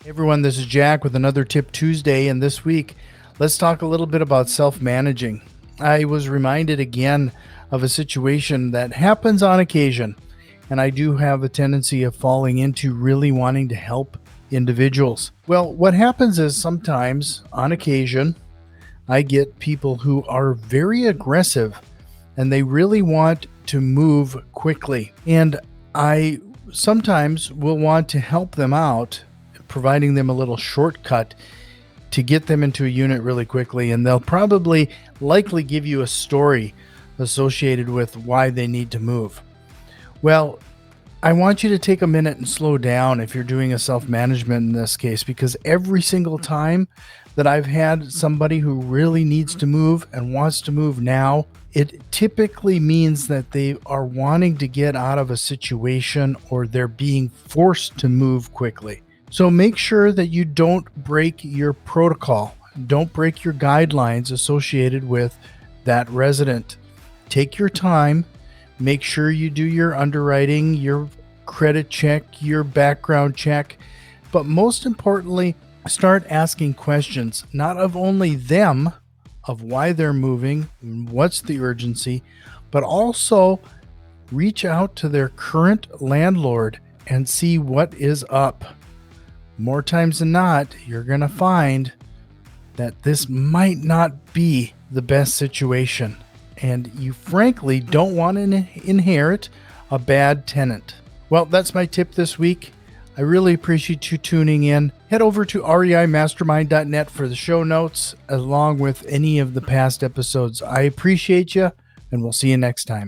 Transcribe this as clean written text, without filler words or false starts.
Hey everyone, this is Jack with another Tip Tuesday, and this week, let's talk a little bit about self-managing. I was reminded again of a situation that happens on occasion, and I do have a tendency of falling into really wanting to help individuals. Well, what happens is sometimes, on occasion, I get people who are very aggressive and they really want to move quickly. And I sometimes will want to help them out, providing them a little shortcut to get them into a unit really quickly. And they'll likely give you a story associated with why they need to move. Well, I want you to take a minute and slow down if you're doing a self-management in this case, because every single time that I've had somebody who really needs to move and wants to move now, it typically means that they are wanting to get out of a situation or they're being forced to move quickly. So make sure that you don't break your protocol. Don't break your guidelines associated with that resident. Take your time. Make sure you do your underwriting, your credit check, your background check. But most importantly, start asking questions, not of only them, of why they're moving, what's the urgency, but also reach out to their current landlord and see what is up. More times than not, you're going to find that this might not be the best situation, and you frankly don't want to inherit a bad tenant. Well, that's my tip this week. I really appreciate you tuning in. Head over to reimastermind.net for the show notes, along with any of the past episodes. I appreciate you, and we'll see you next time.